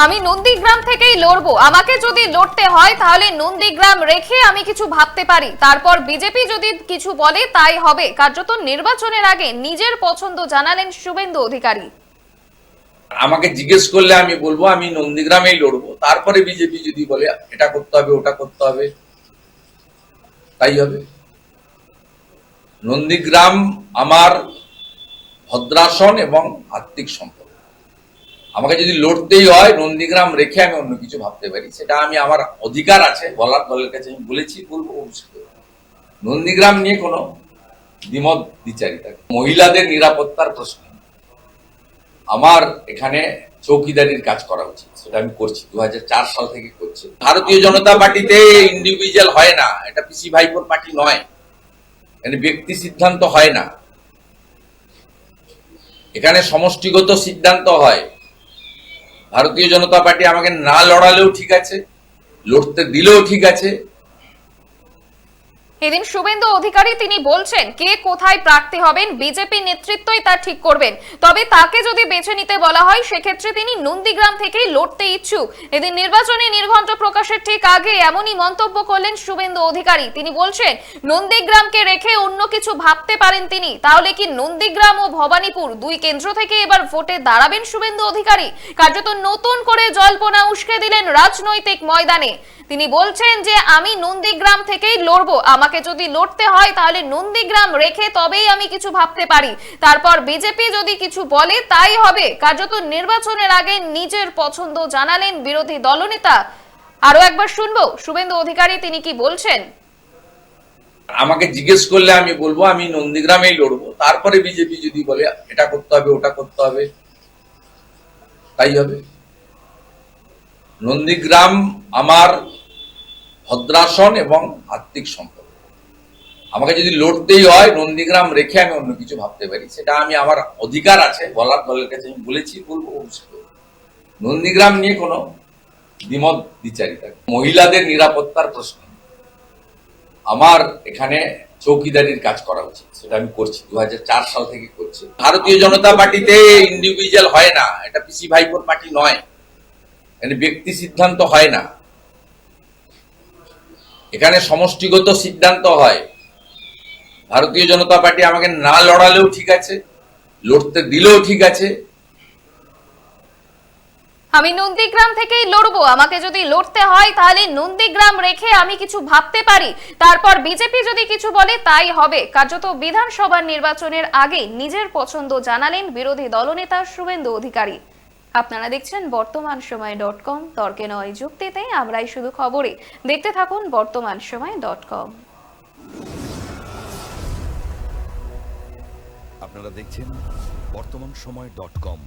আমি নন্দীগ্রাম থেকেই লড়বো, আমাকে যদি লড়তে হয় তাহলে নন্দীগ্রাম রেখে আমি কিছু ভাবতে পারি, তারপর বিজেপি যদি কিছু বলে তাই হবে। কার্যত নির্বাচনের আগে নিজের পছন্দ জানালেন শুভেন্দু অধিকারী। আমাকে জিজ্ঞেস করলে আমি বলবো আমি নন্দীগ্রামেই লড়বো, তারপরে বিজেপি যদি বলে এটা করতে হবে ওটা করতে হবে তাই হবে। নন্দীগ্রাম আমার ভদ্রাসন এবং আত্মিক সম্পর্ক। আমাকে যদি লড়তেই হয় নন্দীগ্রাম রেখে আমি অন্য কিছু ভাবতে পারি, সেটা আমি আমার অধিকার আছে বলার, দলের কাছে আমি বলেছি, বলবো ভবিষ্যতে। নন্দীগ্রাম নিয়ে কোনো দ্বিমত দ্বিচারিতা, মহিলাদের নিরাপত্তার প্রশ্ন আমার এখানে চৌকিদারির কাজ করা উচিত, সেটা আমি করছি 2004 সাল থেকে করছি। ভারতীয় জনতা পার্টিতে ইন্ডিভিজুয়াল হয় না, এটা পিসি ভাইপোর পার্টি নয়, এখানে ব্যক্তি সিদ্ধান্ত হয় না, এখানে সমষ্টিগত সিদ্ধান্ত হয়। ভারতীয় জনতা পার্টি আমাকে না লড়ালেও ঠিক আছে, লড়তে দিলেও ঠিক আছে। এদিন শুভেন্দু অধিকারী তিনি বলছেন কে কোথায় প্রার্থী হবেন বিজেপি নেতৃত্বই তা ঠিক করবেন, তবে তাকে যদি বেছে নিতে বলা হয় সেক্ষেত্রে তিনি নন্দীগ্রাম থেকেই লড়তে ইচ্ছুক। এদিন নির্বাচনী নির্ঘণ্ট প্রকাশের ঠিক আগে এমনই মন্তব্য করলেন শুভেন্দু অধিকারী। তিনি বলছেন নন্দীগ্রামকে রেখে অন্য কিছু ভাবতে পারেন তিনি। তাহলে কি নন্দীগ্রাম ও ভবানীপুর দুই কেন্দ্র থেকে এবার ভোটে দাঁড়াবেন শুভেন্দু অধিকারী? কার্যত নতুন করে জল্পনা উস্কে দিলেন রাজনৈতিক ময়দানে। তিনি বলছেন যে আমি নন্দীগ্রাম থেকেই লড়বো, আমাকে যদি লড়তে হয় তাহলে নন্দীগ্রাম রেখে তবেই আমি কিছু ভাবতে পারি, তারপর বিজেপি যদি কিছু বলে তাই হবে। কার্যত নির্বাচনের আগে নিজের পছন্দ জানালেন বিরোধী দলনেতা। আরো একবার শুনবো শুভেন্দু অধিকারী তিনি কি বলছেন। আমাকে জিজ্ঞেস করলে আমি বলবো আমি নন্দীগ্রামেই লড়বো, তারপরে বিজেপি যদি বলে এটা করতে হবে ওটা করতে হবে তাই হবে। নন্দীগ্রাম আমার ভদ্রাসন এবং আত্মিক সম্পর্ক। আমাকে যদি লড়তেই হয় নন্দীগ্রাম রেখে আমি অন্য কিছু ভাবতে পারি, সেটা আমি আমার অধিকার আছে বলার, দলের কাছে আমি বলেছি, বলবো ভবিষ্যতে। নন্দীগ্রাম নিয়ে কোনো দ্বিমত দ্বিচারিতা, মহিলাদের নিরাপত্তার প্রশ্ন আমার এখানে চৌকিদারির কাজ করা উচিত, সেটা আমি করছি 2004 সাল থেকে করছি। ভারতীয় জনতা পার্টিতে ইন্ডিভিজুয়াল হয় না, এটা পিসি ভাইপোর পার্টি নয়, এখানে ব্যক্তি সিদ্ধান্ত হয় না, এখানে সমষ্টিগত সিদ্ধান্ত হয়। ভারতীয় জনতা পার্টি আমাকে না লড়ালেও ঠিক আছে, লড়তে দিলেও ঠিক আছে। আমি নন্দীগ্রাম থেকেই লড়বো, আমাকে যদি লড়তে হয় তাহলে নন্দীগ্রাম রেখে আমি কিছু ভাবতে পারি, তারপর বিজেপি যদি কিছু বলে তাই হবে। কার্যত বিধানসভা নির্বাচনের আগে নিজের পছন্দ জানালেন বিরোধী দলনেতা শুভেন্দু অধিকারী। আপনারা দেখছেন বর্তমান সময় .com, তর্কে নয় যুক্তিতে আমরাই শুধু খবরে। দেখতে থাকুন বর্তমান সময় .com। আপনারা দেখছেন বর্তমান সময় .com।